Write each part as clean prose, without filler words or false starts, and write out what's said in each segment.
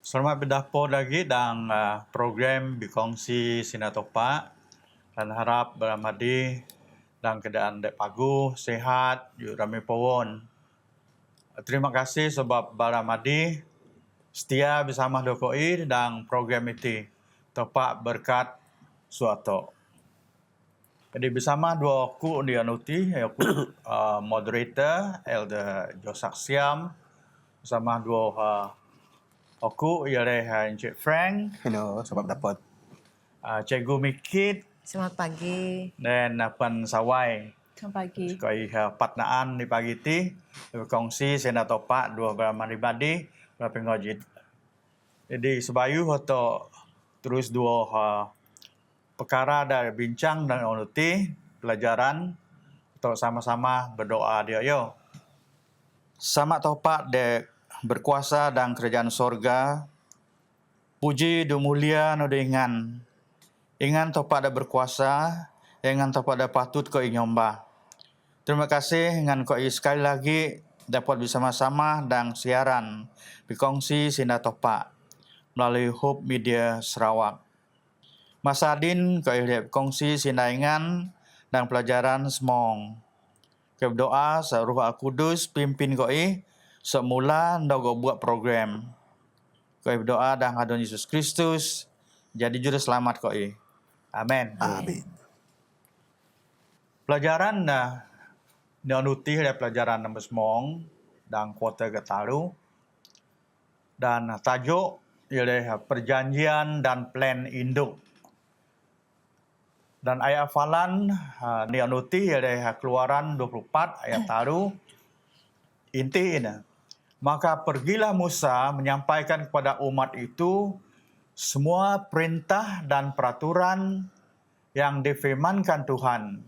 Selamat berdapat lagi dalam program Bikongsi Sinatopa dan harap beramadi dalam keadaan dek pagu, sehat, yuk ramai pawon. Terima kasih sebab beramadi setia bersama dokoi dalam program itu. Topak berkat suatu. Jadi bersama dua aku di anuti, aku moderator Elder Josak Siam bersama dua aku ialah Encik Frank. Hello, sebab dapat. Cikgu Mikit Selamat pagi. dan Puan Sawai. Selamat pagi. Sekai patnaan di pagi ti berkongsi sena topak dua beramadi badi berpengojit. Jadi sebayu atau terus dua perkara dari bincang dan onuti pelajaran untuk sama-sama berdoa dia yo. Sama topak dek berkuasa dan kerajaan sorga. Puji du mulia no dengan ingan topak ada berkuasa, ingan topak ada patut ko inyomba. Terima kasih dengan ko sekali lagi dapat bersama-sama dan siaran Bikongsi Sina Topak melalui Hope Media Sarawak. Masa din ko Bikongsi Sinaingan dan pelajaran semong. Berdoa Ruh Al-Kudus pimpin ko semula ndogo buat program. Ko berdoa dan Tuhan Yesus Kristus jadi juru selamat ko Amin. Amin. Pelajaran Neonuti ada pelajaran nombor semong dan kuota ketaru dan tajuk ialah perjanjian dan plan induk. Dan ayat hafalan Neonuti ialah Keluaran 24 ayat taru. Inti ini. Maka pergilah Musa menyampaikan kepada umat itu semua perintah dan peraturan yang difirmankan Tuhan.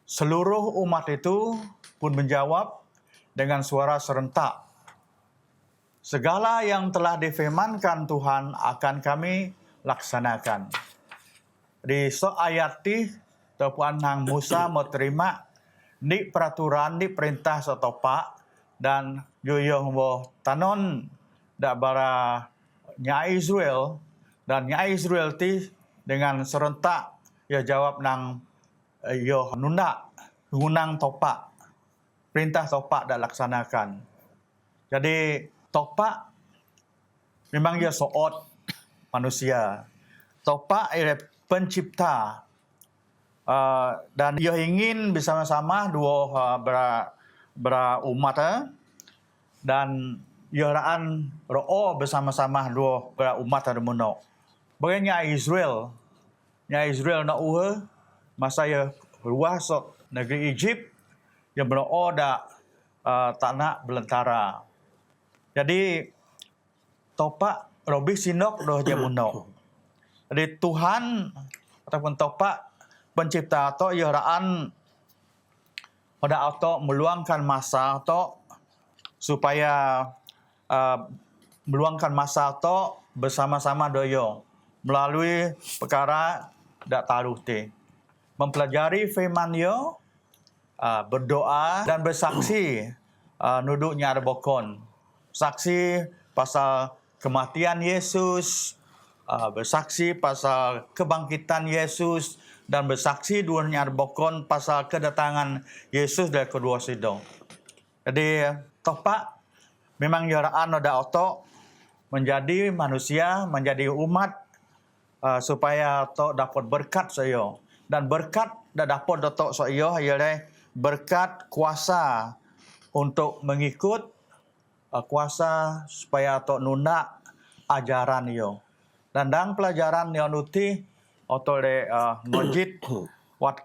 Seluruh umat itu pun menjawab dengan suara serentak. Segala yang telah difirmankan Tuhan akan kami laksanakan. Di ayat ini, Tuhan Hang Musa mau terima ni peraturan, ni perintah setopak dan yoyoh mo tanon dak bara nya Israel dan nya Israel ti dengan serentak ia jawab nang yo nunda gunang topak perintah topak dak laksanakan. Jadi topak memang dia soot manusia. Topak ialah pencipta dan ia ingin bersama-sama dua berumat dan Yoraan ro'o bersama-sama dua berumat ada menok. Bagainya Israel nak masa ia luar negeri Egypt yang bero'o dak tak nak belantara. Jadi topak robih sinok doh dia menok. Jadi Tuhan ataupun topak pencipta atau Yoraan pada auto meluangkan masa atau supaya meluangkan masa itu bersama-sama doyo melalui perkara dak taruh te mempelajari firman yo, berdoa dan bersaksi nuduknya ada bokon saksi pasal kematian Yesus, bersaksi pasal kebangkitan Yesus dan bersaksi duanya ada bokon pasal kedatangan Yesus dari kedua sidang. Jadi topak memang yaraan ada otok menjadi manusia, menjadi umat supaya otok dapat berkat saya. Dan berkat dah dapat otok saya ialah berkat kuasa untuk mengikut kuasa supaya otok nunda ajaran yo. Dan dalam pelajaran yang nuti otok le ngojit wat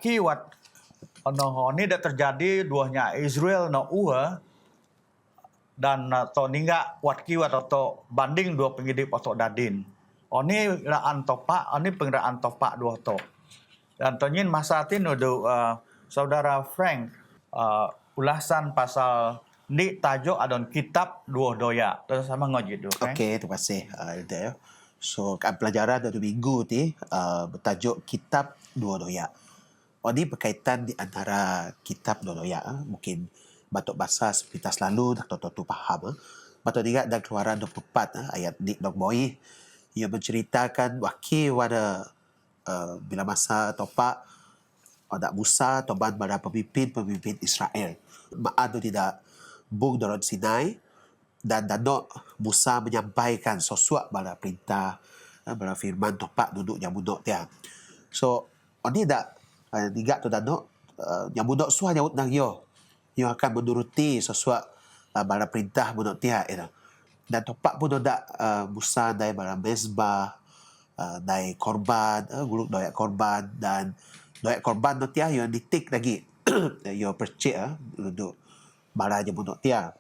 ini dah terjadi duanya Israel no dan atau ningga watki atau banding dua pengidip atau dadin. Ini raan topak, ini pengeraan topak dua to. Dan tonyin masa tin udah saudara Frank ulasan pasal ni tajuk adon kitab dua doya. Terus sama ngojit dulu. Okey, terima kasih Elder. So, pelajaran dari minggu ni bertajuk kitab dua doya. Ini berkaitan di antara kitab dua doya. Mungkin batuk bahasa seperti selalu dah tu faham. Patut ingat dalam Keluaran 24 ayat ni dok boy. Ia menceritakan wakil pada bila masa topak odak Musa toban pada pemimpin Israel. Ma'an tu tidak bung dalam Sinai dan danok Musa menyampaikan sesuatu pada perintah pada firman topak duduk yang budok dia. So oni dak tiga tu danok yang budok suah nyawut nang yo. Yo akan menuruti sesuatu pada perintah budok dia itu. Dan topak pun dak Musa dai pada mezbah dai korban guluk doyak korban dan doyak korban tu dia yo ditik lagi yo percik duduk bara je budok dia.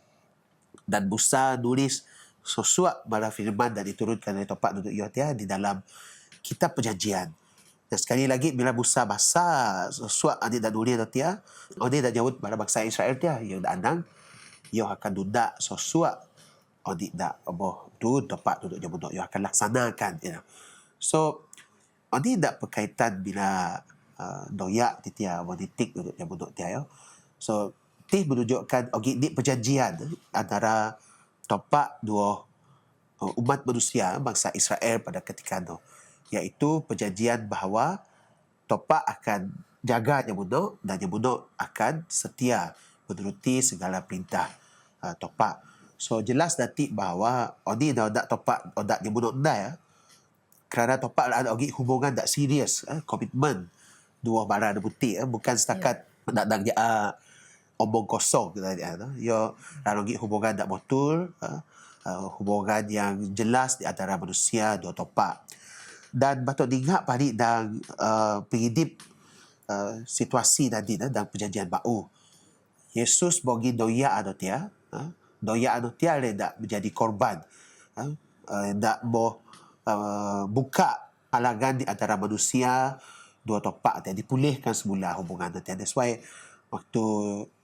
Dan Musa nulis sesuatu pada firman dan diturunkan dari topak duduk yo dia di dalam kitab perjanjian. Dan sekali lagi bila Musa bahasa sesuatu ani dan nulis tu dia, oni dah jawab pada bangsa Israel dia yo dak andang yo akan dudak sesuatu oni dak aboh tu topak duduk je budok yo akan laksanakan you know. So oni dak berkaitan bila doyak titia politik duduk yang buduk dia yo. So ti menunjukkan ogi di perjanjian antara topak dua umat manusia bangsa Israel pada ketika itu, iaitu perjanjian bahawa topak akan jaga yang buduk dan yang buduk akan setia menuruti segala perintah topak. So jelas nanti bahawa oni dah dak topak odak yang buduk dah ya. Kerana topak ada ogi hubungan dak serius komitmen dua barang bukti bukan setakat nak omong kosong kita dia yo lagi hubungan dak betul hubungan yang jelas di antara manusia dua topak. Dan patut diingat padi dan pengidip situasi tadi dalam perjanjian baru. Yesus bagi doya anu dia doya anu dia le dak menjadi korban dak boh buka halangan di antara manusia dua topak dia dipulihkan semula hubungan tu dia. That's why waktu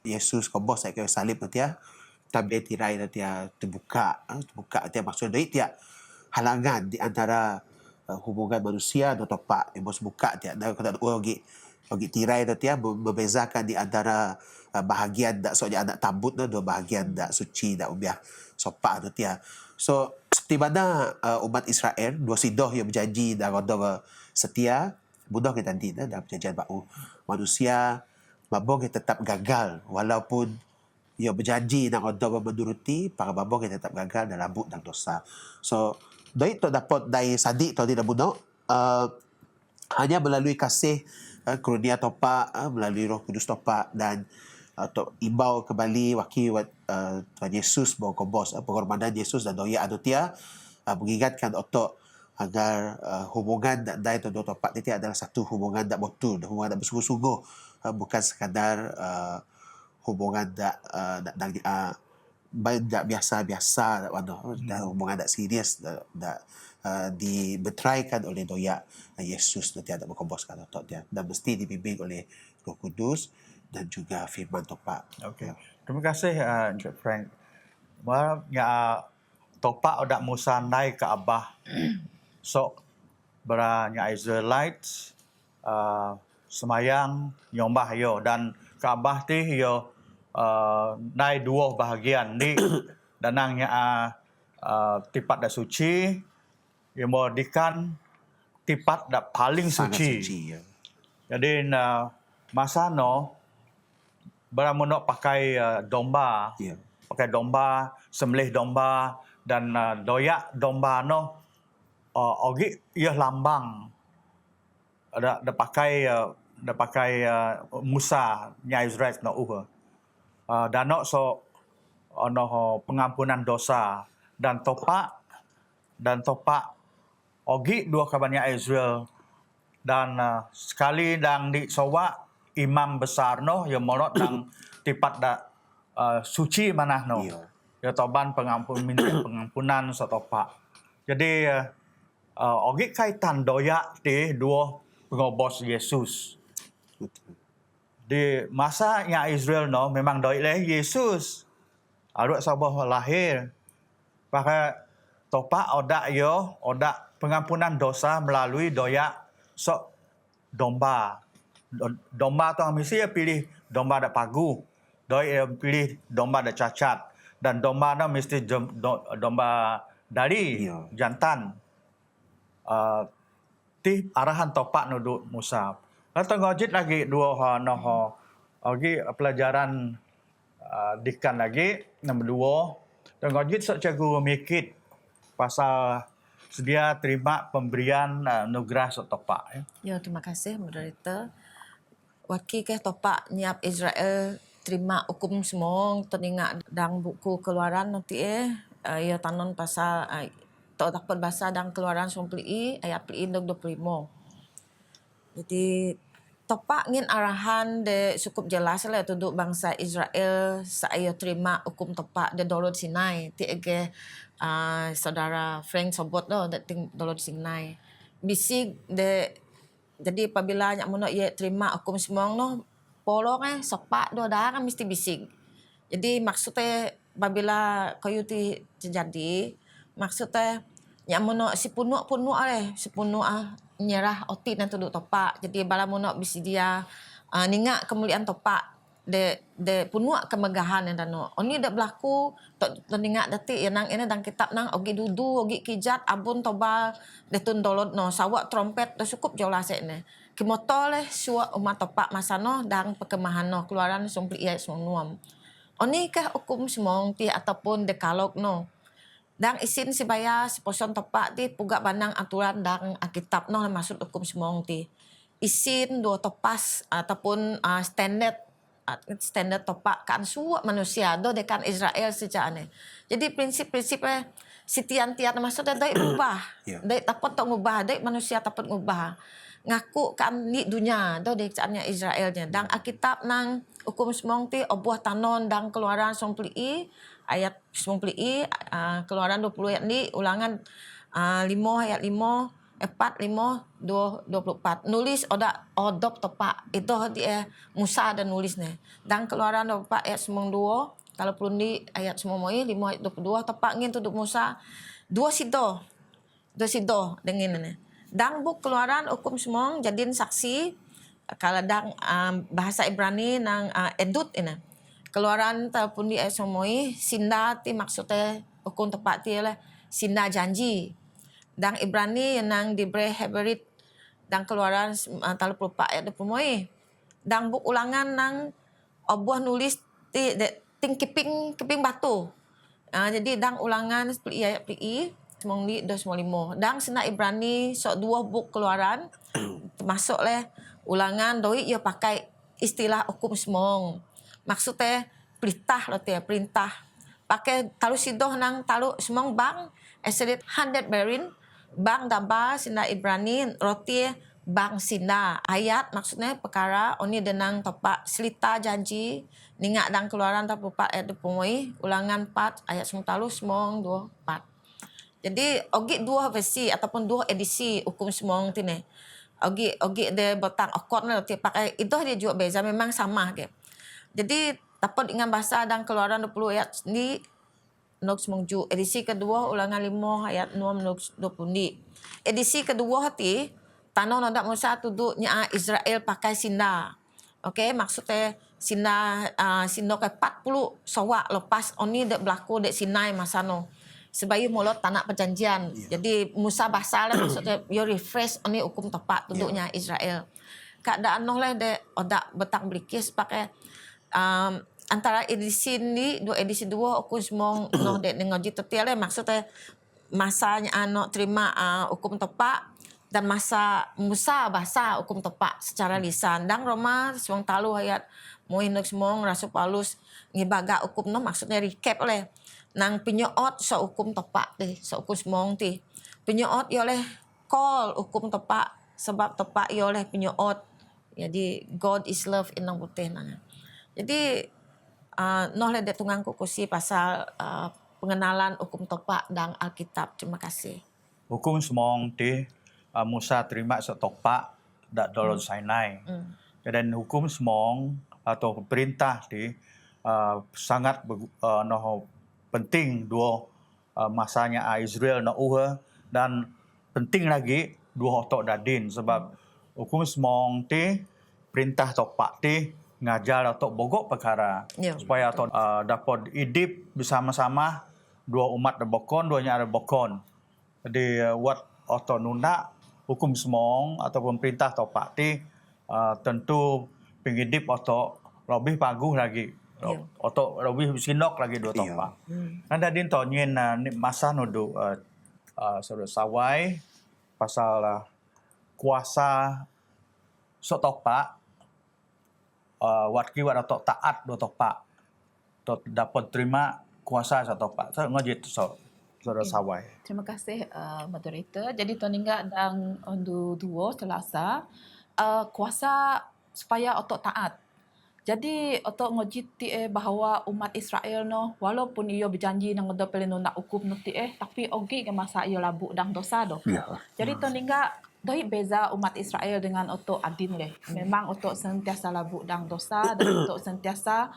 Yesus kobos saya kira salib tu dia tablet tirai tu dia terbuka dia maksud dia halangan di antara hubungan manusia dua topak yang bos buka dia dan kata ogi tirai tu dia membezakan di antara bahagian dak soalnya anak tambut tu dua bahagian dak suci dak ubiah sopak tu dia. So seperti mana umat Israel dua sidoh yang berjanji dan roda setia budak kita nanti dalam perjanjian baru manusia babong kita tetap gagal walaupun ia berjanji nak roda menuruti para babong kita tetap gagal dan labut dan dosa. So dari tu dapat dari sadik tu tidak budak hanya melalui kasih karunia topak melalui Roh Kudus topak dan untuk imbau kembali wakil Tuhan Yesus bahawa kobos pengorbanan Yesus dan doa anutia mengingatkan untuk agar hubungan dan itu dua topak itu adalah satu hubungan tak betul, hubungan tak bersungguh-sungguh, bukan sekadar hubungan tak biasa-biasa, hubungan tak serius, tak dibetraykan oleh doa Yesus nanti ada berkoboskan otot dia dan mesti dibimbing oleh Roh Kudus dan juga firman topak. Okey. Terima kasih Encik Frank. Maksudnya topak odak Musa naik ke Abah. So beranya Israelites semayang nyombah yo dan ke Abah ti yo naik dua bahagian ni danangnya tipat dak suci yo modikan tipat dak paling suci. Ya. Jadi masa no beramunok pakai domba, pakai domba, sembelih domba dan doyak domba no ogi ia lambang ada pakai Musa nya Israel no dan no so ono pengampunan dosa dan topak ogi dua kabannya Israel dan sekali dang di sowa imam besar no yang molot dang tipat dak suci manah no ya toban pengampunan sotopak. Jadi ogi kaitan doyak ti dua pengobos Yesus. Di masanya Israel no memang doyak leh Yesus. Aruk sabah lahir. Pakai topak odak pengampunan dosa melalui doyak sok domba. Domba tu mesti pilih domba dak pagu. Doi pilih domba dak cacat. Dan domba na mesti domba dari Ya. jantan. Ti arahan topak nuduk Musa. Lalu ngojit lagi dua lagi pelajaran dikan lagi nombor dua. Dan ngojit sok cikgu mikit pasal sedia terima pemberian nugerah sok topak. Ya, terima kasih moderator. Waki ke topak nyiap Israel terima hukum semua teringat dalam buku keluaran nanti ia tanon pasal tak dapat bahasa dalam keluaran 90 ayat 25. Jadi topak ngin arahan de cukup jelas lah untuk bangsa Israel saya terima hukum topak de Dolod Sinai. Ti ege saudara Frank sobot lo de Dolod Sinai. Bisik de jadi apabila nyak mono ia terima hukum semua no polong sepak do dah kan mesti bisik. Jadi maksudnya apabila kayu ti terjadi maksudnya nyak mono si punuk nyerah oti dan tuduk topak. Jadi bala mono bisi dia ningak kemuliaan topak de punuk kemegahan yang dano. Oni dak berlaku tok ningak detik yang nang ini dalam kitab nang ogi dudu ogi kijat abun toba de tun dolot no sawak trompet dah cukup jelas ne. Kimoto leh suak umat topak masano dang perkemahan no keluaran sumpli ia semnuam. Oni kah hukum semong ti ataupun dekalog no. Dang isin si baya si poson topak ti puga bandang aturan dang kitab no maksud hukum semong ti. Isin dua topas ataupun standard topak kan suak manusia do dekan Israel sejak ne. Jadi prinsip-prinsipnya sitian-tian maksudnya dai ubah. Ya. Dai dapat tak ubah, dai manusia dapat ubah. Ngaku kan ni dunia do dekannya Israelnya. Dang Alkitab nang hukum semong ti obuah tanon dang keluaran 90 ayat 90 keluaran 20 ayat ni ulangan 5 ayat 5 4, 5, 24. Nulis oda odop topak. Itu dia Musa dan nulis ni. Dan keluaran 24 ayat 92. Kalau perlu ni ayat 5 ayat 22. Topak ngin tuduk Musa. Dua sido dengan ni. Dan buk keluaran hukum semua jadiin saksi. Kalau dang bahasa Ibrani nang edut ini. Keluaran pun di ayat 5 sinda ti maksudnya hukum topak ti lah sinda janji. Dan Ibrani yang nang dibre Heberit dan keluaran 34 ayat 20. Dan buk ulangan nang obuah nulis ting keping batu. Jadi dang ulangan ayat PI semong li 255. Dan sena Ibrani sok dua buk keluaran termasuk leh ulangan doi ia pakai istilah hukum semong. Maksudnya perintah lo dia perintah. Pakai talu sidoh nang talu semong bang eselit 100 berin bang daba sina Ibrani roti bang sina ayat maksudnya perkara oni denang topak selita janji ningak dang keluaran 34 ayat 20 ulangan 4 ayat 10 semong 24. Jadi ogi dua versi ataupun dua edisi hukum semong tini. Ogi de botang okot na pakai itu dia juga beza memang sama ke. Jadi dapat dengan bahasa dan keluaran 20 ayat ni Nok semongju edisi kedua ulangan 5 ayat 6 Nok 20 ni. Edisi kedua ti tanon ndak Musa tuduknya Israel pakai sinda. Okey maksudnya sinda sindo ke 40 sawak lepas oni dak berlaku dak Sinai masano. Sebayu mulot tanah perjanjian. Yeah. Jadi Musa basal maksudnya you refresh oni hukum tepat tuduknya Israel. Keadaan noh le dak odak betang berikis pakai antara edisi ni edisi dua hukum semong noh dek ngoji tetiale maksudnya masanya anak terima hukum tepak dan masa Musa bahasa hukum tepak secara lisan dan Roma semong talu ayat muinuk semong Rasul Paulus ngibaga hukum noh maksudnya recap oleh nang penyoot so hukum tepak deh so hukum semong ti penyoot oleh call hukum tepak sebab tepak oleh penyoot jadi God is love inang putih nang jadi noh le de tungang kukusi pasal pengenalan hukum topak dan Alkitab. Terima kasih. Hukum semong ti Musa terima setopak dak Dolod Sinai. Dan hukum semong atau perintah ti sangat penting dua masanya Israel na dan penting lagi dua otok dadin sebab hukum semong ti perintah topak ti ngajar atau bogok perkara Ya, supaya atau dapat hidup bersama-sama dua umat ada bokon, duanya ada bokon. Jadi wat atau nuna hukum semong atau pemerintah topak ti tentu penghidup atau lebih bagus lagi. Ya. Atau lebih sinok lagi dua Iya. topak. Nanda din to nyen masa nudu saudara sawai pasal kuasa sok topak wat kiwat atau taat do topak to dapat terima kuasa sa topak. So ngajit saudara sawai. Terima kasih moderator. Jadi Toningga dan ondu dua Selasa kuasa supaya otok taat. Jadi otok ngojit bahawa umat Israel no walaupun ia berjanji nang odo peleno nak hukum no tapi ogi ke masa ia labuk dang dosa do. Ya. Jadi Toningga doi beza umat Israel dengan otok adin leh. Memang otok sentiasa labuk dang dosa dan otok sentiasa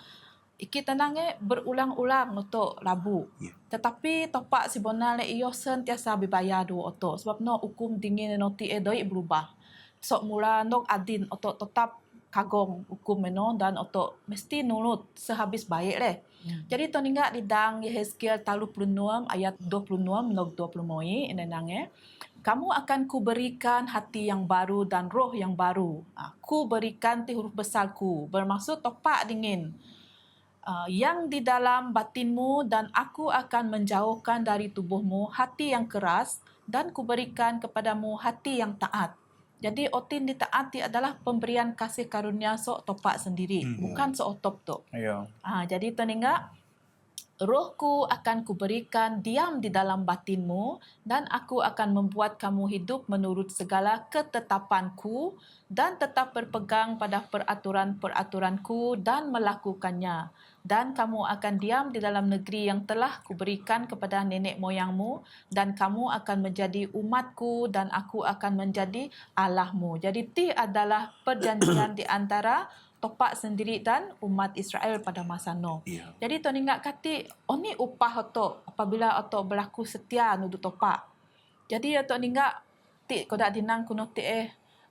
iki tenangnya berulang-ulang untuk labu. Ya. Tetapi topak sebenarnya iyo sentiasa berbayar dua otok. Sebab no hukum dingin noti doi berubah. Sok mula nok adin otok tetap kagong hukum meno dan otok mesti nurut sehabis baik leh. Jadi Toningga di dang Yehezkiel 36 ayat 26 nok 20 moi enenange. Kamu akan kuberikan hati yang baru dan roh yang baru. Ku berikan ti huruf besar ku. Bermaksud topak dingin. Yang di dalam batinmu dan aku akan menjauhkan dari tubuhmu hati yang keras dan kuberikan kepadamu hati yang taat. Jadi otin ditaati adalah pemberian kasih karunia sok topak sendiri. Bukan sok otop tu. Ya. Jadi Toningga, rohku akan kuberikan diam di dalam batinmu dan aku akan membuat kamu hidup menurut segala ketetapanku dan tetap berpegang pada peraturan-peraturanku dan melakukannya. Dan kamu akan diam di dalam negeri yang telah kuberikan kepada nenek moyangmu dan kamu akan menjadi umatku dan aku akan menjadi Allahmu. Jadi ti adalah perjanjian di antara topak sendiri dan umat Israel pada masa no. Ya. Jadi Toningga kati oni upah otok apabila otok berlaku setia nudu topak. Jadi Toningga ti kodak dinang kuno ti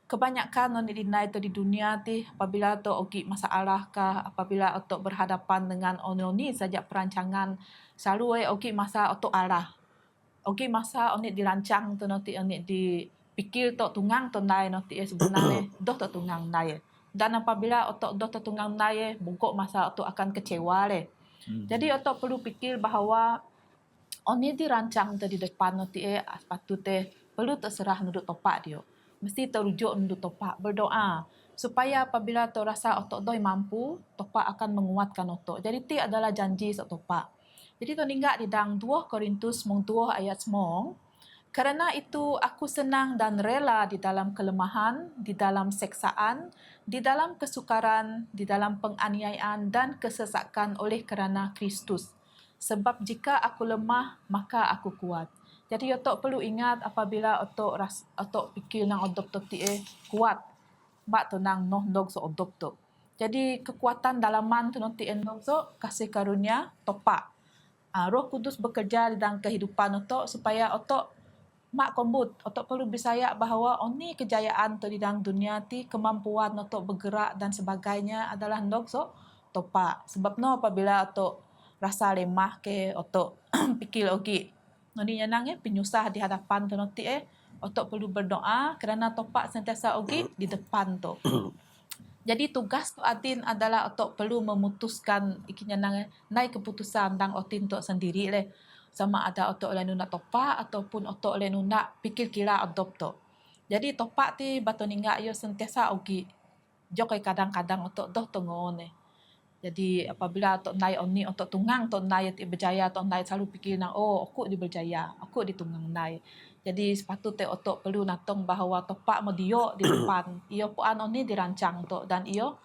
kebanyakan oni dinai to di dunia ti apabila otok ogi masalah kah apabila otok berhadapan dengan oni saja perancangan selalu ogi masa otok arah. Ogi masa oni dirancang to noti oni dipikir tok tungang to nai noti sebenarnya doh to tungang nai. Dan apabila otok doh tertunggang nai, bungkuk masa otok akan kecewa leh. Jadi otok perlu fikir bahawa oni dirancang di depan noti sepatu perlu terserah nudut topak dia. Mesti terujuk nudut topak, berdoa supaya apabila otok rasa otok doi mampu, topak akan menguatkan otok. Jadi ti adalah janji sok topak. Jadi Toningga di dang 2 Korintus 2 ayat 9. Karena itu aku senang dan rela di dalam kelemahan, di dalam seksaan, di dalam kesukaran, di dalam penganiayaan dan kesesakan oleh kerana Kristus. Sebab jika aku lemah, maka aku kuat. Jadi otok perlu ingat apabila otok fikir nang odop tu kuat. Mak tu nang noh dog so odop tu. Jadi kekuatan dalaman tu nanti endong so kasih karunia topak. Roh Kudus bekerja di dalam kehidupan otok supaya otok mak kombut, otok perlu bisaya bahawa oni kejayaan tu di dalam dunia ti kemampuan otok bergerak dan sebagainya adalah ndok so topak. Sebab no apabila otok rasa lemah ke otok pikir ogi noni nyanang penyusah di hadapan tu nanti otok perlu berdoa kerana topak sentiasa ogi di depan tu. Jadi tugas tu adin adalah otok perlu memutuskan ikinya nai keputusan tentang otin tu sendiri leh. Sama ada otok oleh nak topak ataupun otok oleh nak pikir kira adop tu. Jadi topak ti Toningga yo sentiasa ogi jokai kadang-kadang otok doh tengon Jadi apabila otok nai oni otok tungang otok nai ti berjaya otok nai selalu fikir nang aku di berjaya, aku di tungang nai. Jadi sepatutnya otok perlu natong bahawa topak mau dio di depan. Iyo puan oni dirancang otok dan iyo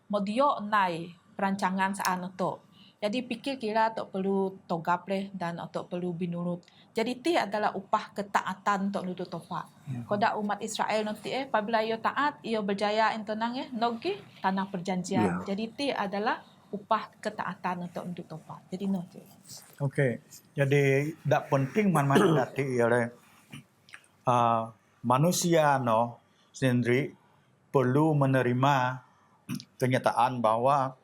mau dio nai perancangan saan otok. Jadi pikir kira otok perlu togap leh dan otok perlu binurut. Jadi ti adalah upah ketaatan otok nudut topak. Kodak umat Israel nanti apabila iyo taat, iyo berjaya tenang nogi tanah perjanjian. Jadi ti adalah upah ketaatan untuk nudut topak. Jadi no. Okey. Jadi dak penting mana-mana dati ialah manusia no sendiri perlu menerima kenyataan bahwa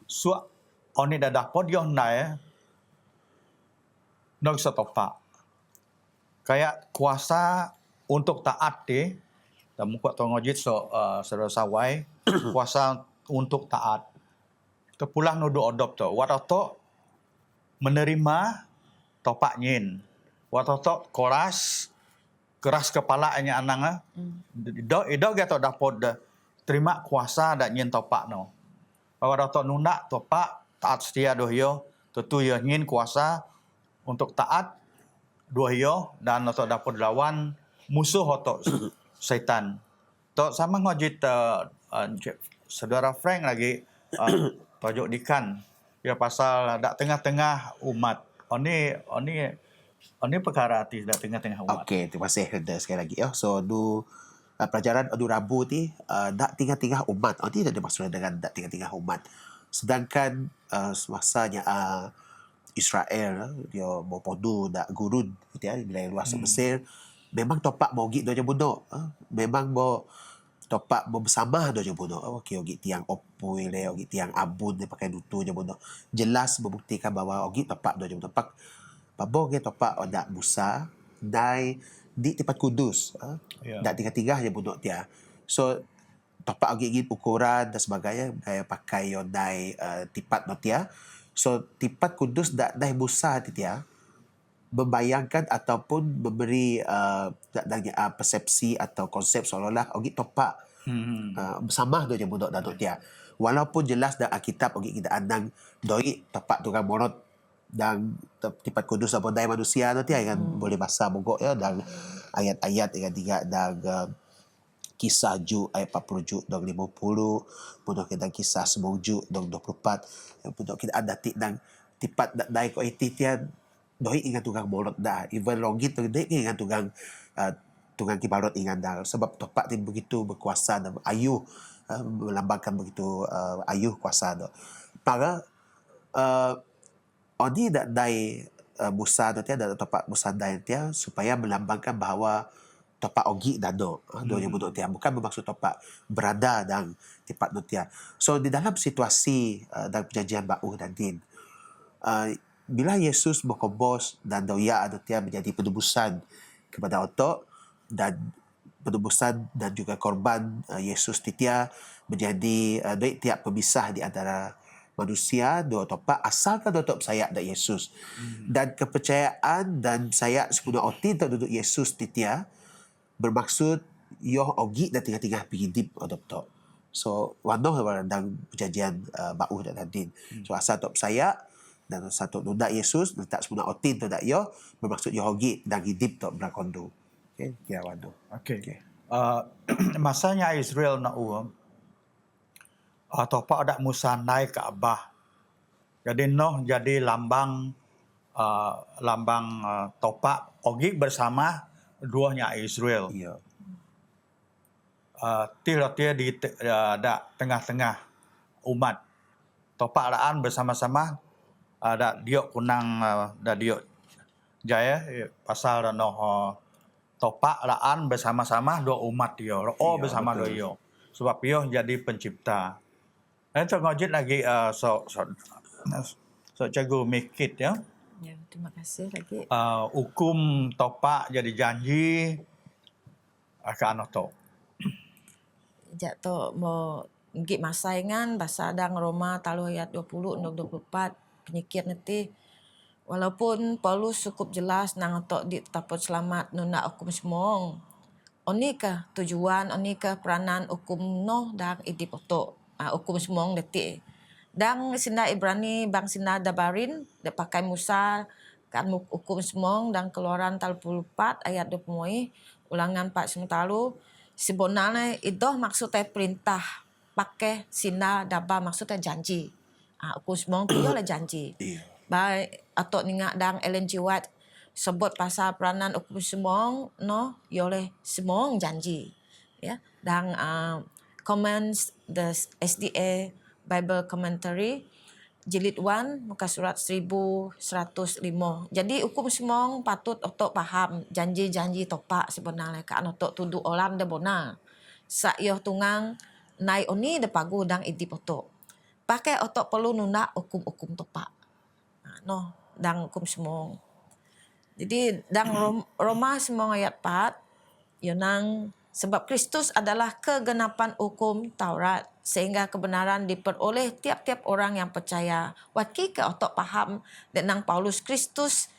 suak oni dadah podion nai nog setopak. Kayak kuasa untuk taat di dan muka tongojit saudara sawai kuasa untuk taat. Terpulang nudu odop tu. Watoto menerima topak nyin. Watoto keras kepala nya anang ido gato dapod terima kuasa dan nyin topak no. Watoto nunda topak taat setia dohyo tentu yo nyin kuasa untuk taat dohyo dan oto dapod lawan musuh oto setan. Tok sama ngojit saudara Frank lagi tajuk dikan ya pasal dak tengah-tengah umat. Oni perkara ti dak tengah-tengah umat. Okey, terima kasih Hilda sekali lagi. So, pelajaran adu Rabu ni dak tengah-tengah umat. Ini ada maksudnya dengan dak tengah-tengah umat. Sedangkan semasanya Israel dia mau podu dak gurun gitu ya, wilayah luas Mesir, memang topak mau git doja bunuh. Memang mau topak mau bersama doja bunuh. Okey, git tiang opui le, git tiang abun dia pakai dutu je bunuh. Jelas membuktikan bahawa git topak doja bunuh. Topak pabo ge topak odak Musa dai di tempat kudus. Ya. Dak tiga-tiga je bunuh dia. So topak git ukuran dan sebagainya gaya pakai yonai tipat notia. So tipat kudus dak dai Musa dia membayangkan ataupun memberi persepsi atau konsep seolah-olah ogi topak bersama do je budak datuk dia. Walaupun jelas dak Alkitab ogi kita andang doi topak tukang morot dan tipat kudus apa dai manusia tu dia kan boleh bahasa mogok ya dan ayat-ayat yang tiga dan kisah Ju ayat 40 Ju dong 50 pun kita kisah semua Ju dong 24 pun kita ada dan tipat dai ko itian doi ingat tukang bolot dah even logit tu dek ingat tukang kibarot ingat dah sebab topak dia begitu berkuasa dan ayuh melambangkan begitu ayuh kuasa tu para oni dak dai Musa tu tiada topak Musa dai dia supaya melambangkan bahawa topak ogi dado do yang butuh dia bukan bermaksud topak berada dan tempat tu dia. So di dalam situasi dalam perjanjian baru dan din bila Yesus berkobos dan doya tu dia menjadi penebusan kepada otok dan penebusan dan juga korban Yesus titia menjadi tiap pemisah di antara manusia dua topak asalkan dua top saya ada Yesus dan kepercayaan dan saya sepenuh otin tak duduk Yesus titia bermaksud yoh ogi dan tengah-tengah pihidip atau tok. So wanoh dan perjanjian baru dan hadin. So asal top saya dan satu nunda Yesus letak sepenuh otin tu dak yo bermaksud yoh ogi dan hidip tok berakondo. Okey, kira wanoh. Okey. Masanya Israel nak topak dak Musa naik ke Abah. Jadi noh jadi lambang topak ogi bersama duanya Israel. Ya. Dia di tengah-tengah umat. Topak raan bersama-sama ada diok kunang da diok jaya pasal noh topak raan bersama-sama dua umat dia. Bersama betul. dia. Sebab dia jadi pencipta. Dan ngojit lagi so cikgu mikit ya. Ya, terima kasih lagi. Hukum topak jadi janji akan otok. Jak tu mau ngik masaingan bahasa adang Roma taluh ayat 20 untuk 24 penyikir nanti walaupun Paulus cukup jelas nang otok di tapot selamat nuna hukum semong. Oni ke tujuan, oni ke peranan hukum no dan idip otok hukum semong detik. Dan sina Ibrani bang sina Dabarin dia pakai Musa kan hukum semong dan Keluaran 34 ayat 20 Ulangan 4 semutalu sebenarnya itu maksudnya perintah pakai sina daba maksudnya janji. Hukum semong tu ialah janji. Baik atau ningat dan Ellen G. White sebut pasal peranan hukum semong no ialah semong janji. Ya. Dan comments the SDA Bible Commentary jilid 1 muka surat 1105. Jadi hukum semong patut otok faham janji-janji topak sebenarnya kan otok tuduh orang dah bona. Sak yoh tungang nai oni de pagu dang idip otok. Pakai otok perlu nunda hukum-hukum topak. No, dang hukum semong. Jadi dang Roma semong ayat 4, yonang sebab Kristus adalah kegenapan hukum Taurat sehingga kebenaran diperoleh tiap-tiap orang yang percaya. Waki ke otok paham dengan Paulus Kristus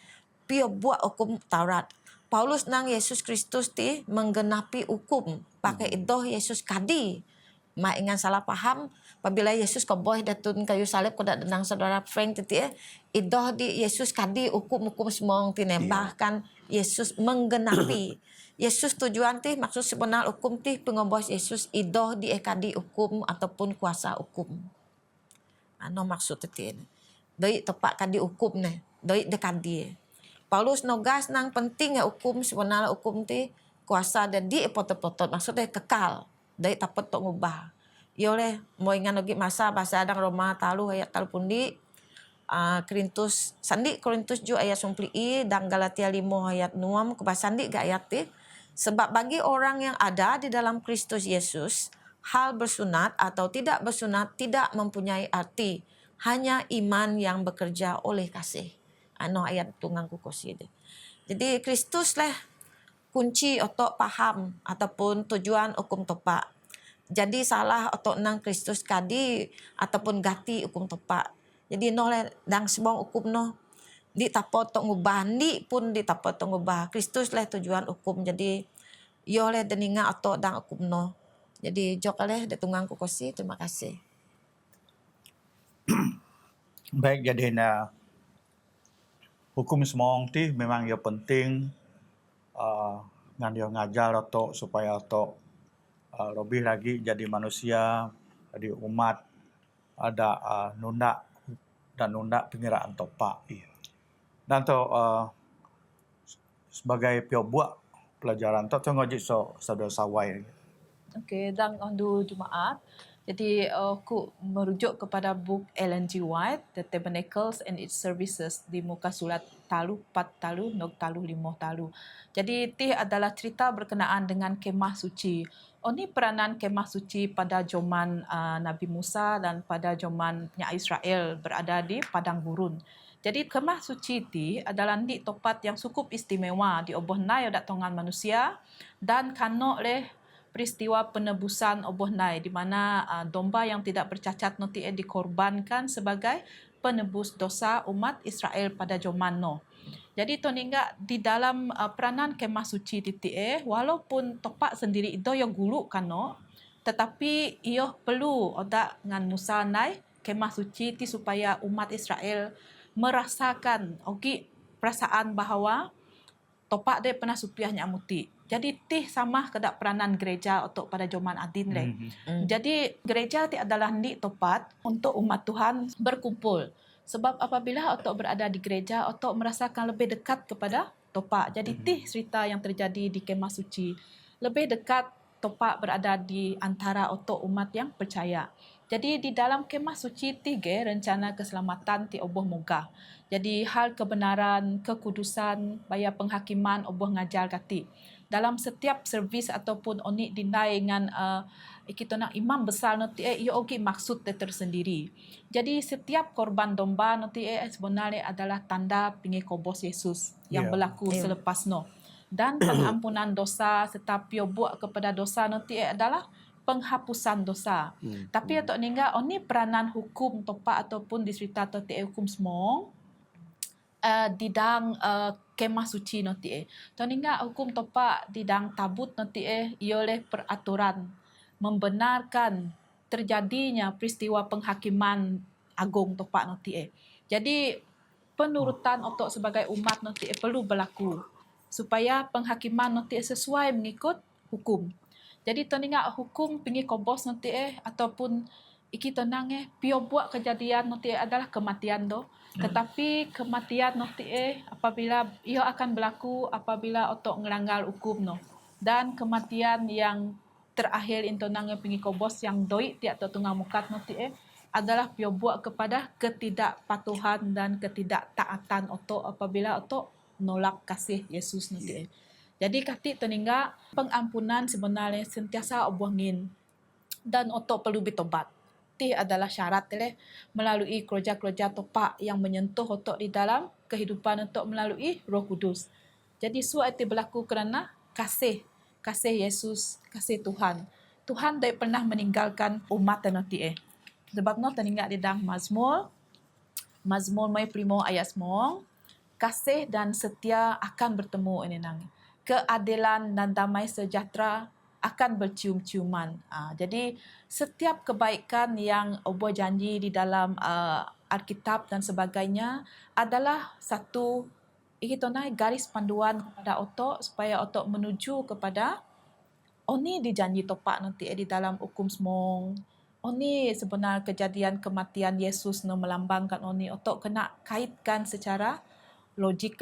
pio buat hukum Taurat. Paulus nang Yesus Kristus ti menggenapi hukum. Pakai idoh Yesus kadi. Ma ingan salah paham apabila Yesus ko boy datun kayu salib ko dak denang saudara Frank titi idoh di Yesus kadi hukum-hukum semong tinembah kan Yesus menggenapi. Yesus tujuan ti maksud sebenar hukum ti pengobos Yesus idoh di kadi hukum ataupun kuasa hukum. Ano maksud titi. Doi tepak kadi hukum ne. Doi de kadi. Paulus nogas nang penting ya hukum sebenar hukum ti kuasa dan di potot-potot maksudnya kekal. Dari tapat tok ngubah. Ia oleh mau ingat lagi masa bahasa adang Roma talu ayat talu pundi Korintus sandi Korintus ju ayat 9 dan Galatia 5 ayat 6 ke sandi ga ayat ti sebab bagi orang yang ada di dalam Kristus Yesus hal bersunat atau tidak bersunat tidak mempunyai arti, hanya iman yang bekerja oleh kasih. Ano ayat tunggang kukosi de. Jadi Kristus lah kunci otok paham ataupun tujuan hukum topak. Jadi salah otok nang Kristus kadi ataupun gati hukum topak. Jadi no le dang semong hukum no di tapo tok ngubah ni pun di tapo tok ngubah. Kristus le tujuan hukum. Jadi yo le deninga otok dang hukum no. Jadi jok le de tunggang kukosi. Terima kasih. Baik, jadi hukum semong ti memang ya penting ngan dia ngajar otok supaya otok lebih lagi jadi manusia, jadi umat ada nunda pengiraan topak. Dan to sebagai piobuak pelajaran to ngoji saudara sawai. Okey, dan ondu Jumaat. Jadi aku merujuk kepada buku Ellen G. White, The Tabernacles and its Services di muka surat talu 4 talu nog talu 5 talu. Jadi ti adalah cerita berkenaan dengan kemah suci. Ini peranan kemah suci pada zaman Nabi Musa dan pada zaman Israel berada di padang gurun. Jadi kemah suci ti adalah di tempat yang cukup istimewa di oboh nai dak tongan manusia dan kano oleh peristiwa penebusan oboh nai di mana domba yang tidak bercacat no tie dikorbankan sebagai penebus dosa umat Israel pada zaman no. Jadi toninga di dalam peranan kemah suci tie walaupun topak sendiri itu yo gulu kano tetapi iyo perlu odak ngan Musa nai kemah suci ti supaya umat Israel merasakan perasaan bahawa topak dia pernah supiah nyamuti. Jadi tih sama kedak peranan gereja untuk pada zaman adin le. Jadi gereja ti adalah ni tempat untuk umat Tuhan berkumpul. Sebab apabila otok berada di gereja, otok merasakan lebih dekat kepada topak. Jadi tih cerita yang terjadi di kemah suci. Lebih dekat topak berada di antara otok umat yang percaya. Jadi di dalam kemah suci tiga rencana keselamatan ti oboh mogah. Jadi hal kebenaran, kekudusan, baya penghakiman oboh ngajar kati. Dalam setiap servis ataupun oni dinai dengan kita nak imam besar nanti ia ogi maksud tersendiri. Jadi setiap korban domba nanti sebenarnya adalah tanda pengikobos Yesus yang berlaku selepas no. Dan pengampunan dosa serta piobuak kepada dosa nanti adalah penghapusan dosa. Tapi atok ningga oni peranan hukum topa ataupun dicerita atau hukum semong di dang kemah suci nanti toninga hukum topa di dang tabut nanti oleh peraturan membenarkan terjadinya peristiwa penghakiman agung topa nanti Jadi penurutan otok sebagai umat nanti perlu berlaku supaya penghakiman nanti sesuai mengikut hukum. Jadi toninga hukum pingi kobos nanti ataupun iki tenang pio buat kejadian nanti adalah kematian do. Tetapi kematian nanti apabila ia akan berlaku apabila otok ngelanggar hukum no. Dan kematian yang terakhir intonang pingi kobos yang doi tiak tunggang mukat nanti adalah pio buat kepada ketidakpatuhan dan ketidaktaatan otok apabila otok nolak kasih Yesus nanti. Jadi kati teningga pengampunan sebenarnya sentiasa obuangin. dan otok perlu bertobat. Ti adalah syarat melalui kerja-kerja topak yang menyentuh otok di dalam kehidupan otok melalui Roh Kudus. Jadi semua itu berlaku kerana kasih Yesus, kasih Tuhan. Tuhan tidak pernah meninggalkan umat nanti. Sebab no teringat di dalam Mazmur mai primo ayat semong, kasih dan setia akan bertemu ini nang. Keadilan dan damai sejahtera akan bercium-ciuman. Jadi setiap kebaikan yang Allah janji di dalam Alkitab dan sebagainya adalah satu garis panduan kepada otok supaya otok menuju kepada oni dijanji topak nanti di dalam hukum semong. Oni sebenar kejadian kematian Yesus no melambangkan oni otok kena kaitkan secara logik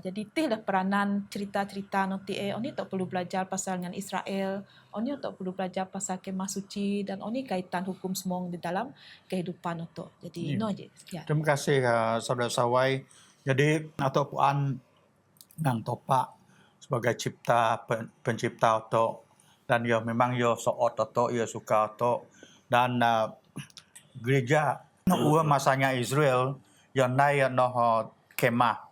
jadi tih peranan cerita-cerita nanti oni tak perlu belajar pasal dengan Israel, oni tak perlu belajar pasal kemah suci dan oni kaitan hukum semong di dalam kehidupan otok. Jadi no je. Ya. Terima kasih saudara Sawai. Jadi atau puan nang topak sebagai pencipta otok dan yo memang yo soot otok, yo suka otok dan gereja masanya Israel yo nai no kemah.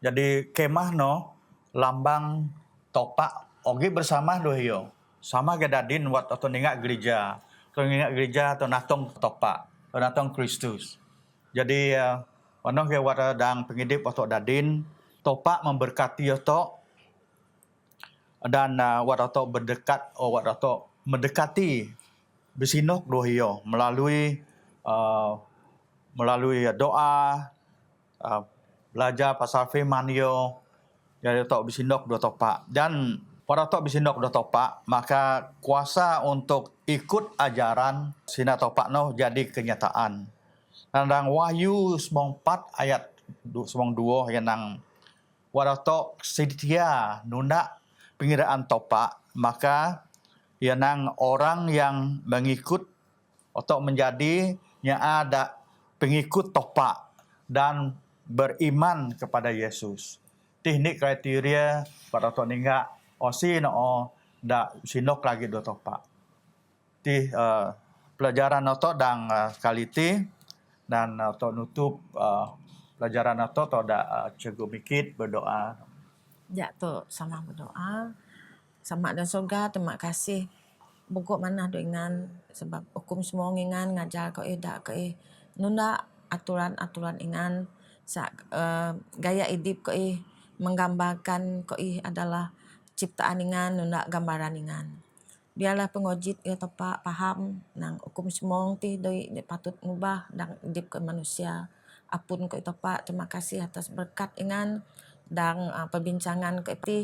Jadi kemah no lambang topak ogi bersama dohio. Sama gedadin wat atau ningat gereja. Atau ningat gereja atau natong topak. Atau natong Kristus. Jadi ono ke wat dang pengidip atau dadin topak memberkati otok dan wat atau berdekat wat atau mendekati besinok dohio melalui doa belajar pasal firman yo jadi tok bisinok do topak dan pada tok bisinok do topak maka kuasa untuk ikut ajaran sina topak no jadi kenyataan. Dan dalam Wahyu 4 ayat 2 yang nang pada tok setia nunda pengiraan topak maka yang orang yang mengikut atau menjadi yang ada pengikut topak dan beriman kepada Yesus. Teknik kriteria pada to ninga osi no da sinok lagi do topak. Ti pelajaran oto dang sekali ti dan to nutup pelajaran oto to da cegu mikit berdoa. Ya tu sama berdoa. Sama dan surga terima kasih. Bukuk mana dengan sebab hukum semua ingan ngajar kau dak ke nunda aturan-aturan ingan gaya hidup koi menggambarkan koi adalah ciptaan ingan nunda gambaran ingan. Biarlah pengojit ya tepak paham nang hukum semong ti doi patut ngubah dan hidup ke manusia. Apun koi tepak terima kasih atas berkat ingan dan perbincangan koi ti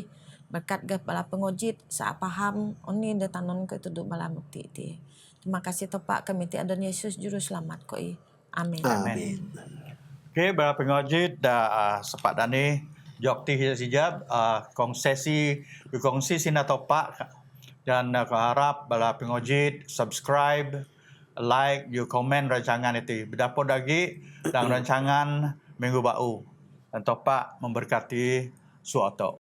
berkat ke bala pengojit sa paham oni de tanon koi tuduk bala bukti ti. Terima kasih tepak kami ti adon Yesus juru selamat koi. Amin. Amin. Okey, bala pengojit dah sepat dani jok ti sijab kongsi sina topak dan aku harap bala pengojit subscribe, like, you komen rancangan itu. Berdapat lagi dan rancangan minggu bau dan topak memberkati suatu.